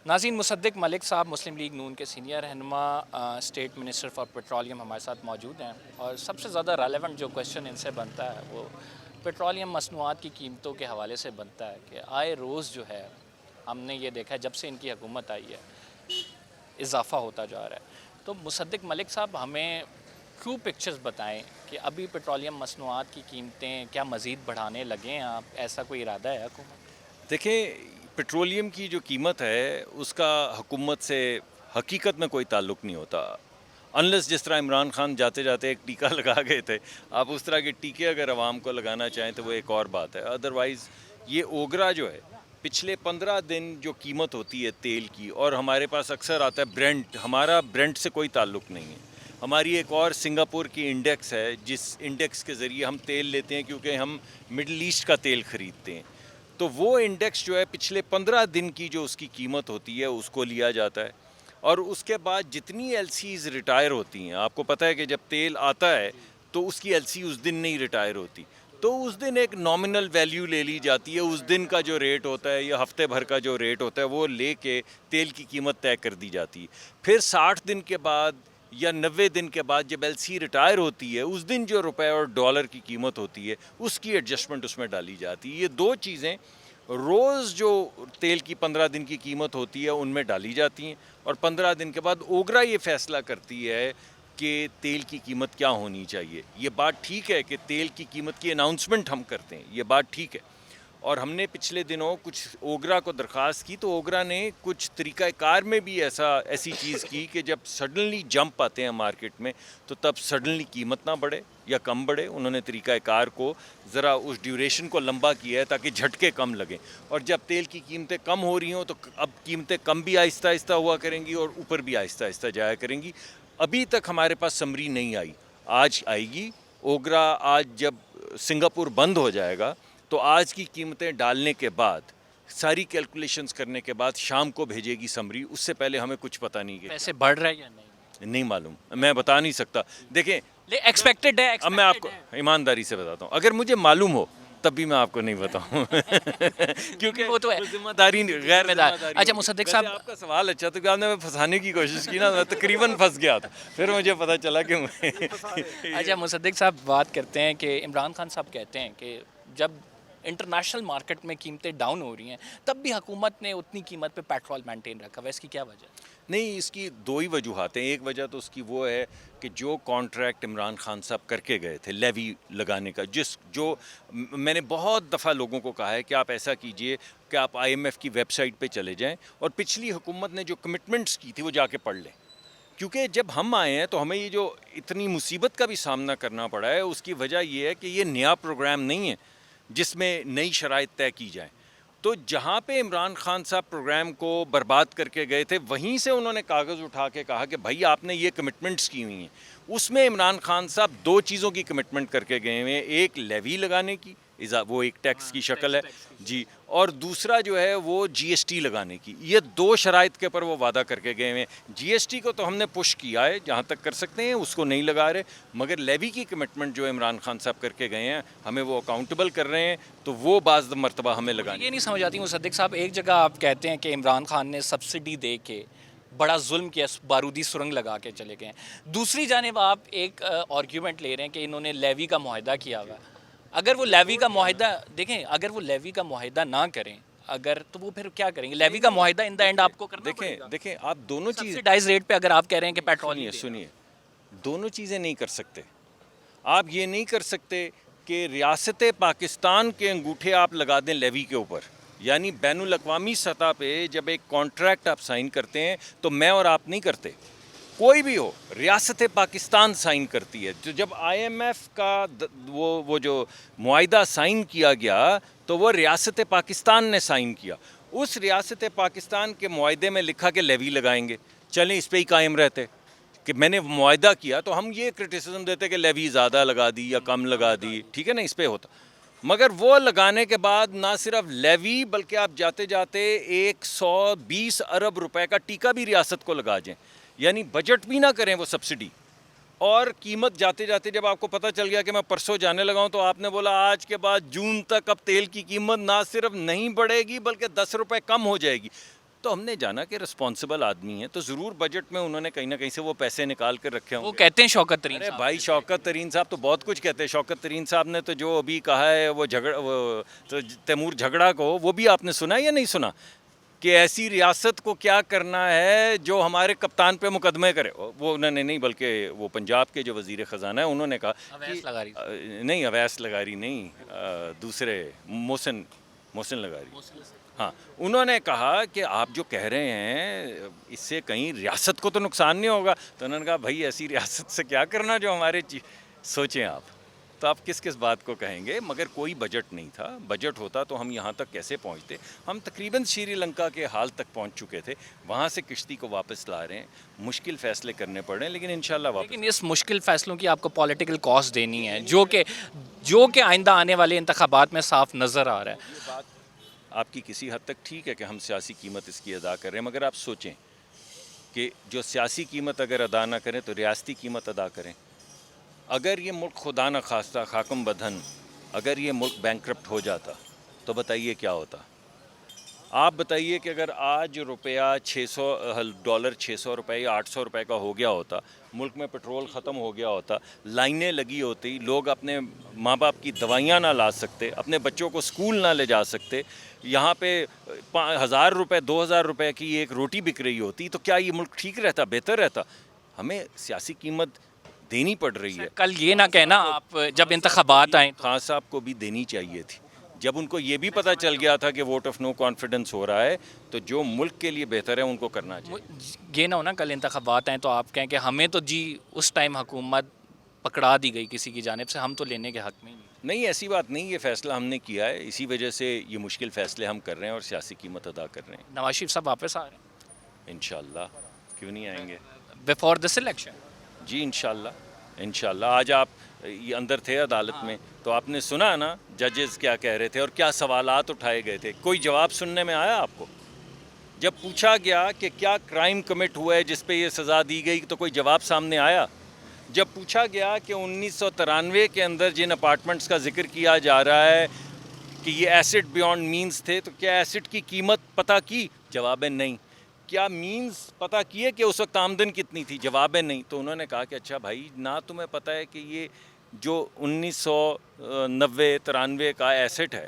ناظرین، مصدق ملک صاحب مسلم لیگ نون کے سینئر رہنما اسٹیٹ منسٹر فار پیٹرولیم ہمارے ساتھ موجود ہیں، اور سب سے زیادہ ریلیونٹ جو کویشچن ان سے بنتا ہے وہ پیٹرولیم مصنوعات کی قیمتوں کے حوالے سے بنتا ہے کہ آئے روز جو ہے ہم نے یہ دیکھا ہے جب سے ان کی حکومت آئی ہے اضافہ ہوتا جا رہا ہے۔ تو مصدق ملک صاحب ہمیں ٹرو پکچرز بتائیں کہ ابھی پیٹرولیم مصنوعات کی قیمتیں کیا مزید بڑھانے لگے ہیں؟ آپ ایسا کوئی ارادہ ہے حکومت؟ دیکھیں، پیٹرولیم کی جو قیمت ہے اس کا حکومت سے حقیقت میں کوئی تعلق نہیں ہوتا، انلیس جس طرح عمران خان جاتے جاتے ایک ٹیکہ لگا گئے تھے۔ آپ اس طرح کے ٹیکے اگر عوام کو لگانا چاہیں تو وہ ایک اور بات ہے، ادروائز یہ اوگرا جو ہے پچھلے 15 دن جو قیمت ہوتی ہے تیل کی، اور ہمارے پاس اکثر آتا ہے برینٹ، ہمارا برینٹ سے کوئی تعلق نہیں ہے۔ ہماری ایک اور سنگاپور کی انڈیکس ہے جس انڈیکس کے ذریعے ہم تیل لیتے ہیں، کیونکہ ہم مڈل ایسٹ کا تیل خریدتے ہیں۔ تو وہ انڈیکس جو ہے پچھلے 15 دن کی جو اس کی قیمت ہوتی ہے اس کو لیا جاتا ہے، اور اس کے بعد جتنی ایل سیز ریٹائر ہوتی ہیں، آپ کو پتہ ہے کہ جب تیل آتا ہے تو اس کی ایل سی اس دن نہیں ریٹائر ہوتی، تو اس دن ایک نامنل ویلیو لے لی جاتی ہے، اس دن کا جو ریٹ ہوتا ہے یا ہفتے بھر کا جو ریٹ ہوتا ہے وہ لے کے تیل کی قیمت طے کر دی جاتی ہے۔ پھر 60 دن کے بعد یا 90 دن کے بعد جب ایل سی ریٹائر ہوتی ہے اس دن جو روپے اور ڈالر کی قیمت ہوتی ہے اس کی ایڈجسٹمنٹ اس میں ڈالی جاتی ہے۔ یہ دو چیزیں روز جو تیل کی 15 دن کی قیمت ہوتی ہے ان میں ڈالی جاتی ہیں، اور 15 دن کے بعد اوگرا یہ فیصلہ کرتی ہے کہ تیل کی قیمت کیا ہونی چاہیے۔ یہ بات ٹھیک ہے کہ تیل کی قیمت کی اناؤنسمنٹ ہم کرتے ہیں، یہ بات ٹھیک ہے، اور ہم نے پچھلے دنوں کچھ اوگرا کو درخواست کی تو اوگرا نے کچھ طریقہ کار میں بھی ایسی چیز کی کہ جب سڈنلی جمپ آتے ہیں مارکیٹ میں تو تب سڈنلی قیمت نہ بڑھے یا کم بڑھے۔ انہوں نے طریقہ کار کو ذرا اس ڈیوریشن کو لمبا کیا ہے تاکہ جھٹکے کم لگیں، اور جب تیل کی قیمتیں کم ہو رہی ہوں تو اب قیمتیں کم بھی آہستہ آہستہ ہوا کریں گی اور اوپر بھی آہستہ آہستہ جایا کریں گی۔ ابھی تک ہمارے پاس سمری نہیں آئی، آج آئے گی۔ اوگرا آج جب سنگاپور بند ہو جائے گا تو آج کی قیمتیں ڈالنے کے بعد ساری کیلکولیشنز کرنے کے بعد شام کو بھیجے گی سمری، اس سے پہلے ہمیں کچھ پتہ نہیں کہ پیسے بڑھ رہے ہیں یا نہیں معلوم، میں بتا نہیں سکتا۔ دیکھیں، ایکسپیکٹڈ ہے؟ اب میں آپ کو ایمانداری سے بتاتا ہوں، اگر مجھے معلوم ہو تب بھی میں آپ کو نہیں بتاؤں کیونکہ وہ تو ہے ذمہ داری غیر ذمہ داری۔ اچھا مصدق صاحب، آپ کا سوال اچھا تو کہ آپ نے پھنسانے کی کوشش کی نا، میں تقریباً پھنس گیا تھا، پھر مجھے پتہ چلا کہ اچھا مصدق صاحب بات کرتے ہیں کہ عمران خان صاحب کہتے ہیں کہ جب انٹرنیشنل مارکیٹ میں قیمتیں ڈاؤن ہو رہی ہیں تب بھی حکومت نے اتنی قیمت پہ پیٹرول مینٹین رکھا ہے، اس کی کیا وجہ ہے؟ نہیں، اس کی دو ہی وجوہات ہیں۔ ایک وجہ تو اس کی وہ ہے کہ جو کانٹریکٹ عمران خان صاحب کر کے گئے تھے لیوی لگانے کا، جو میں نے بہت دفعہ لوگوں کو کہا ہے کہ آپ ایسا کیجئے کہ آپ آئی ایم ایف کی ویب سائٹ پہ چلے جائیں اور پچھلی حکومت نے جو کمٹمنٹس کی تھی وہ جا کے پڑھ لیں، کیونکہ جب ہم آئے ہیں تو ہمیں یہ جو اتنی مصیبت کا بھی سامنا کرنا پڑا ہے اس کی وجہ یہ ہے کہ یہ نیا پروگرام نہیں ہے جس میں نئی شرائط طے کی جائیں۔ تو جہاں پہ عمران خان صاحب پروگرام کو برباد کر کے گئے تھے وہیں سے انہوں نے کاغذ اٹھا کے کہا کہ بھائی آپ نے یہ کمٹمنٹس کی ہوئی ہیں، اس میں عمران خان صاحب دو چیزوں کی کمٹمنٹ کر کے گئے ہیں، ایک لیوی لگانے کی، وہ ایک ٹیکس کی شکل ہے جی، اور دوسرا جو ہے وہ جی ایس ٹی لگانے کی۔ یہ دو شرائط کے اوپر وہ وعدہ کر کے گئے ہیں۔ جی ایس ٹی کو تو ہم نے پش کیا ہے جہاں تک کر سکتے ہیں، اس کو نہیں لگا رہے، مگر لیوی کی کمٹمنٹ جو عمران خان صاحب کر کے گئے ہیں ہمیں وہ اکاؤنٹیبل کر رہے ہیں، تو وہ بعض مرتبہ ہمیں لگانی۔ یہ نہیں سمجھ آتی مصدق صاحب، ایک جگہ آپ کہتے ہیں کہ عمران خان نے سبسڈی دے کے بڑا ظلم کیا، بارودی سرنگ لگا کے چلے گئے ہیں، دوسری جانب آپ ایک آرگیومنٹ لے رہے ہیں کہ انہوں نے لیوی کا معاہدہ کیا ہوا ہے۔ اگر وہ لیوی کا معاہدہ دیکھیں، اگر وہ لیوی کا معاہدہ نہ کریں اگر تو وہ پھر کیا کریں گے؟ لیوی کا معاہدہ ان دا اینڈ آپ کو کرنا پڑے گا۔ دیکھیں آپ دونوں چیزیں سبسیڈائز ریٹ پہ اگر آپ کہہ رہے ہیں کہ پیٹرول سنیے، دونوں چیزیں نہیں کر سکتے۔ آپ یہ نہیں کر سکتے کہ ریاست پاکستان کے انگوٹھے آپ لگا دیں لیوی کے اوپر، یعنی بین الاقوامی سطح پہ جب ایک کانٹریکٹ آپ سائن کرتے ہیں تو میں اور آپ نہیں کرتے، کوئی بھی ہو، ریاست پاکستان سائن کرتی ہے۔ تو جب آئی ایم ایف کا وہ جو معاہدہ سائن کیا گیا تو وہ ریاست پاکستان نے سائن کیا، اس ریاست پاکستان کے معاہدے میں لکھا کہ لیوی لگائیں گے، چلیں اس پہ ہی قائم رہتے کہ میں نے معاہدہ کیا، تو ہم یہ کرٹیسزم دیتے کہ لیوی زیادہ لگا دی یا کم لگا دی، ٹھیک ہے نا، اس پہ ہوتا۔ مگر وہ لگانے کے بعد نہ صرف لیوی بلکہ آپ جاتے جاتے 120 ارب روپے کا ٹیکہ بھی ریاست کو لگا جائیں، یعنی بجٹ بھی نہ کریں وہ سبسڈی، اور قیمت جاتے جاتے جب آپ کو پتہ چل گیا کہ میں پرسوں جانے لگا ہوں تو آپ نے بولا آج کے بعد جون تک اب تیل کی قیمت نہ صرف نہیں بڑھے گی بلکہ 10 روپے کم ہو جائے گی، تو ہم نے جانا کہ رسپانسبل آدمی ہیں تو ضرور بجٹ میں انہوں نے کہیں نہ کہیں سے وہ پیسے نکال کر رکھے وہ ہوں. کہتے ہیں شوکت ترین ارے صاحب. بھائی شوکت ترین صاحب تو بہت کچھ کہتے ہیں. شوکت ترین صاحب نے تو جو ابھی کہا ہے وہ تیمور جھگڑا کو, وہ بھی آپ نے سنا یا نہیں سنا کہ ایسی ریاست کو کیا کرنا ہے جو ہمارے کپتان پہ مقدمے کرے. وہ انہوں نے نہیں, بلکہ وہ پنجاب کے جو وزیر خزانہ ہے انہوں نے کہا اویس لغاری. نہیں, اویس لغاری نہیں, دوسرے محسن لغاری. ہاں, انہوں نے کہا کہ آپ جو کہہ رہے ہیں اس سے کہیں ریاست کو تو نقصان نہیں ہوگا. تو انہوں نے کہا بھائی ایسی ریاست سے کیا کرنا جو ہمارے سوچیں آپ, تو آپ کس بات کو کہیں گے. مگر کوئی بجٹ نہیں تھا. بجٹ ہوتا تو ہم یہاں تک کیسے پہنچتے. ہم تقریباً شری لنکا کے حال تک پہنچ چکے تھے, وہاں سے کشتی کو واپس لا رہے ہیں. مشکل فیصلے کرنے پڑ رہے ہیں لیکن انشاءاللہ واپس. لیکن اس مشکل فیصلوں کی آپ کو پولیٹیکل کاسٹ دینی ہے جو کہ آئندہ آنے والے انتخابات میں صاف نظر آ رہا ہے. یہ بات آپ کی کسی حد تک ٹھیک ہے کہ ہم سیاسی قیمت اس کی ادا کر رہے ہیں, مگر آپ سوچیں کہ جو سیاسی قیمت اگر ادا نہ کریں تو ریاستی قیمت ادا کریں. اگر یہ ملک خدا نہ خواستہ خاکم بدہن, اگر یہ ملک بینکرپٹ ہو جاتا تو بتائیے کیا ہوتا. آپ بتائیے کہ اگر آج روپیہ ڈالر 600 روپے یا 800 روپے کا ہو گیا ہوتا, ملک میں پٹرول ختم ہو گیا ہوتا, لائنیں لگی ہوتی, لوگ اپنے ماں باپ کی دوائیاں نہ لا سکتے, اپنے بچوں کو اسکول نہ لے جا سکتے, یہاں پہ 1000 روپے 2000 روپے کی ایک روٹی بک رہی ہوتی, تو کیا یہ ملک ٹھیک رہتا, بہتر رہتا. ہمیں سیاسی قیمت دینی پڑ رہی ہے. کل یہ نہ کہنا آپ جب انتخابات آئیں تو خان صاحب کو بھی دینی چاہیے تھی. جب ان کو یہ بھی پتہ چل گیا تھا کہ ووٹ آف نو کانفیڈنس ہو رہا ہے, تو جو ملک کے لیے بہتر ہے ان کو کرنا چاہیے. یہ نہ ہونا کل انتخابات آئیں تو آپ کہیں کہ ہمیں تو جی اس ٹائم حکومت پکڑا دی گئی کسی کی جانب سے, ہم تو لینے کے حق میں ہی نہیں. نہیں, ایسی بات نہیں, یہ فیصلہ ہم نے کیا ہے, اسی وجہ سے یہ مشکل فیصلے ہم کر رہے ہیں اور سیاسی قیمت ادا کر رہے ہیں. نواز شریف صاحب واپس آ رہے ہیں انشاءاللہ, کیوں نہیں آئیں گے. بیفور دس الیکشن. جی انشاءاللہ. آج آپ یہ اندر تھے عدالت میں تو آپ نے سنا نا ججز کیا کہہ رہے تھے اور کیا سوالات اٹھائے گئے تھے. کوئی جواب سننے میں آیا آپ کو؟ جب پوچھا گیا کہ کیا کرائم کمٹ ہوا ہے جس پہ یہ سزا دی گئی, تو کوئی جواب سامنے آیا؟ جب پوچھا گیا کہ 1993 کے اندر جن اپارٹمنٹس کا ذکر کیا جا رہا ہے کہ یہ ایسٹ بیونڈ مینز تھے, تو کیا ایسٹ کی قیمت پتہ کی؟ جواباً نہیں. کیا مینز پتہ کیے کہ اس وقت آمدن کتنی تھی؟ جواباً نہیں. تو انہوں نے کہا کہ اچھا بھائی, نہ تمہیں پتہ ہے کہ یہ جو 1990-93 کا ایسٹ ہے,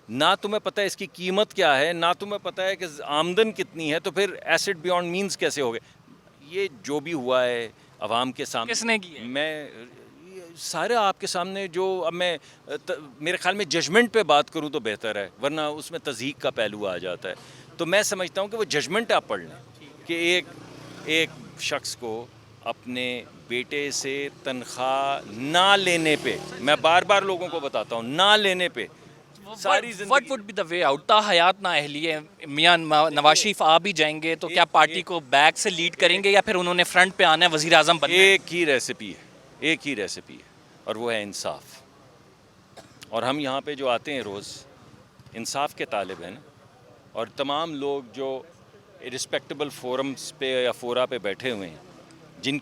نہ تمہیں پتہ ہے اس کی قیمت کیا ہے, نہ تمہیں پتہ ہے کہ آمدن کتنی ہے, تو پھر ایسٹ بیونڈ مینز کیسے ہو گئے؟ یہ جو بھی ہوا ہے عوام کے سامنے, کس نے کی ہے؟ میں سارے آپ کے سامنے جو, اب میں میرے خیال میں ججمنٹ پہ بات کروں تو بہتر ہے, ورنہ اس میں تضحیق کا پہلو آ جاتا ہے. تو میں سمجھتا ہوں کہ وہ ججمنٹ آپ پڑھ لیں کہ ایک شخص کو اپنے بیٹے سے تنخواہ نہ لینے پہ, میں بار بار لوگوں کو بتاتا ہوں, نہ لینے پہ ساری زندگی. What would be the way out؟ تا حیات نا اہلیہ میاں نواز شریف آ بھی جائیں گے تو کیا پارٹی کو بیک سے لیڈ کریں گے یا پھر انہوں نے فرنٹ پہ آنا ہے, وزیر اعظم بننا ہے؟ ایک ہی ریسیپی ہے, اور وہ ہے انصاف. اور ہم یہاں پہ جو آتے ہیں روز انصاف کے طالب ہیں نا, اور تمام لوگ جو رسپیکٹیبل فورمز پہ یا فورا پہ بیٹھے ہوئے ہیں, جن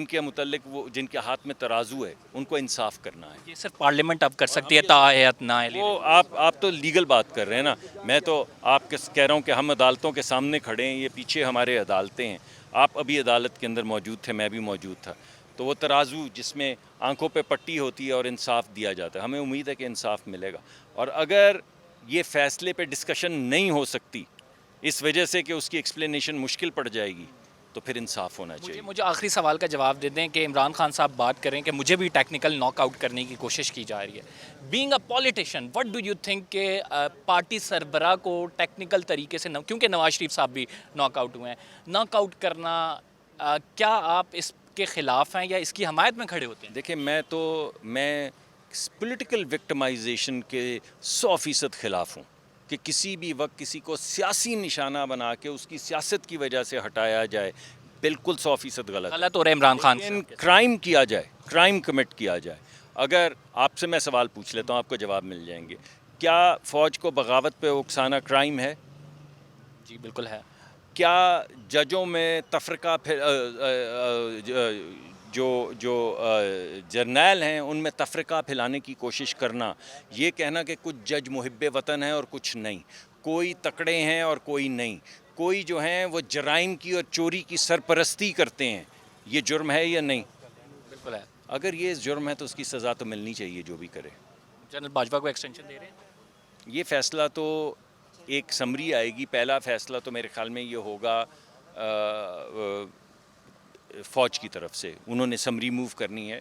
کے متعلق جن کے ہاتھ میں ترازو ہے, ان کو انصاف کرنا ہے. یہ صرف پارلیمنٹ اب کر سکتی ہے تا حیات نا اہلیہ. وہ آپ تو لیگل بات کر رہے ہیں نا, میں تو آپ کے کہہ رہا ہوں کہ ہم عدالتوں کے سامنے کھڑے ہیں, یہ پیچھے ہمارے عدالتیں ہیں. آپ ابھی عدالت کے اندر موجود تھے, میں بھی موجود تھا. تو وہ ترازو جس میں آنکھوں پہ پٹی ہوتی ہے اور انصاف دیا جاتا ہے, ہمیں امید ہے کہ انصاف ملے گا. اور اگر یہ فیصلے پہ ڈسکشن نہیں ہو سکتی اس وجہ سے کہ اس کی ایکسپلینیشن مشکل پڑ جائے گی, تو پھر انصاف ہونا چاہیے. مجھے آخری سوال کا جواب دے دیں کہ عمران خان صاحب بات کریں کہ مجھے بھی ٹیکنیکل ناک آؤٹ کرنے کی کوشش کی جا رہی ہے. Being a politician, what do you think کہ پارٹی سربراہ کو ٹیکنیکل طریقے سے, کیونکہ نواز شریف صاحب بھی ناک آؤٹ ہوئے ہیں, ناک آؤٹ کرنا, کیا آپ اس کے خلاف ہیں یا اس کی حمایت میں کھڑے ہوتے ہیں؟ دیکھیں, میں پولیٹیکل وکٹمائزیشن کے 100% خلاف ہوں کہ کسی بھی وقت کسی کو سیاسی نشانہ بنا کے اس کی سیاست کی وجہ سے ہٹایا جائے. بالکل 100% غلط ہو رہا ہے عمران خان لیکن کرائم کیا جائے, کرائم کمٹ کیا جائے. اگر آپ سے میں سوال پوچھ لیتا ہوں, آپ کو جواب مل جائیں گے. کیا فوج کو بغاوت پہ اکسانا کرائم ہے؟ جی بالکل ہے. کیا ججوں میں تفرقہ جو جرنیل ہیں ان میں تفرقہ پھیلانے کی کوشش کرنا, یہ کہنا کہ کچھ جج محب وطن ہیں اور کچھ نہیں, کوئی تکڑے ہیں اور کوئی نہیں، کوئی جو ہیں وہ جرائم کی اور چوری کی سرپرستی کرتے ہیں. یہ جرم ہے یا نہیں؟ بالکل ہے. اگر یہ جرم ہے تو اس کی سزا تو ملنی چاہیے جو بھی کرے. جنرل باجوہ کو ایکسٹینشن دے رہے ہیں؟ یہ فیصلہ تو ایک سمری آئے گی. پہلا فیصلہ تو میرے خیال میں یہ ہوگا فوج کی طرف سے، انہوں نے سمری موو کرنی ہے.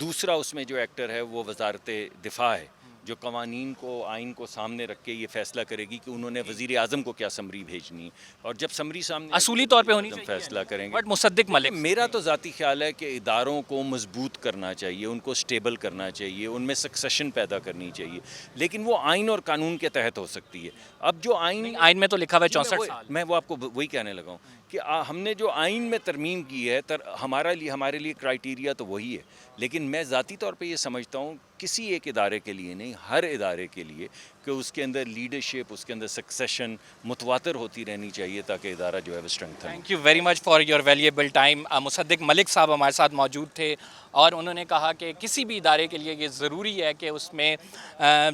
دوسرا اس میں جو ایکٹر ہے وہ وزارت دفاع ہے، جو قوانین کو، آئین کو سامنے رکھ کے یہ فیصلہ کرے گی کہ انہوں نے وزیر اعظم کو کیا سمری بھیجنی ہے. اور جب سمری سامنے اصولی طور پہ ہونی چاہیے، فیصلہ کریں گے. بٹ مصدق ملک، میرا تو ذاتی خیال ہے کہ اداروں کو مضبوط کرنا چاہیے، ان کو سٹیبل کرنا چاہیے، ان میں سکسیشن پیدا کرنی چاہیے، لیکن وہ آئین اور قانون کے تحت ہو سکتی ہے. اب جو آئین میں تو لکھا ہوا ہے 64 سال. میں وہ آپ کو وہی کہنے لگا ہوں کہ ہم نے جو آئین میں ترمیم کی ہے ہمارے لیے کرائیٹیریا تو وہی ہے. لیکن میں ذاتی طور پہ یہ سمجھتا ہوں کسی ایک ادارے کے لیے نہیں، ہر ادارے کے لیے، کہ اس کے اندر لیڈرشپ، اس کے اندر سکسیشن متواتر ہوتی رہنی چاہیے تاکہ ادارہ جو ہے وہ strengthen. Thank you very much for your valuable time. Musadiq Malik صاحب ہمارے ساتھ موجود تھے اور انہوں نے کہا کہ کسی بھی ادارے کے لیے یہ ضروری ہے کہ اس میں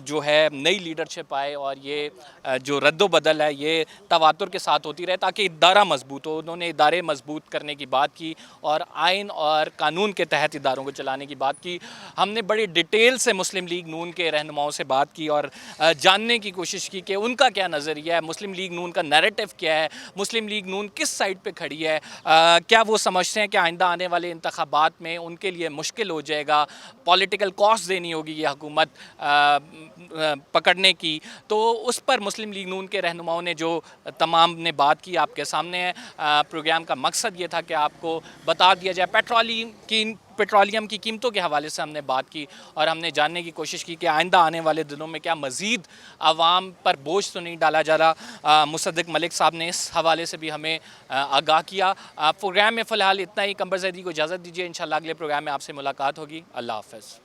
جو ہے نئی لیڈرشپ آئے اور یہ جو رد و بدل ہے یہ تواتر کے ساتھ ہوتی رہے تاکہ ادارہ مضبوط ہو. انہوں نے ادارے مضبوط کرنے کی بات کی اور آئین اور قانون کے تحت اداروں کو چلانے کی بات کی. ہم نے بڑی ڈیٹیل سے مسلم لیگ نون کے رہنماؤں سے بات کی اور جاننے کی کوشش کی کہ ان کا کیا نظریہ ہے، مسلم لیگ نون کا نیریٹو کیا ہے، مسلم لیگ نون کس سائڈ پہ کھڑی ہے، کیا وہ سمجھتے ہیں کہ آئندہ آنے والے انتخابات میں ان کے لیے مشکل ہو جائے گا، پولیٹیکل کاسٹ دینی ہوگی یہ حکومت پکڑنے کی. تو اس پر مسلم لیگ نون کے رہنماؤں نے جو تمام نے بات کی آپ کے سامنے ہے. پروگرام کا مقصد یہ تھا کہ آپ کو بتا دیا جائے. پیٹرولیم کی قیمتوں کے حوالے سے ہم نے بات کی اور ہم نے جاننے کی کوشش کی کہ آئندہ آنے والے دنوں میں کیا مزید عوام پر بوجھ تو نہیں ڈالا جا رہا. مصدق ملک صاحب نے اس حوالے سے بھی ہمیں آگاہ کیا. پروگرام میں فی الحال اتنا ہی. قمر زیدی کو اجازت دیجیے، انشاءاللہ اگلے پروگرام میں آپ سے ملاقات ہوگی. اللہ حافظ.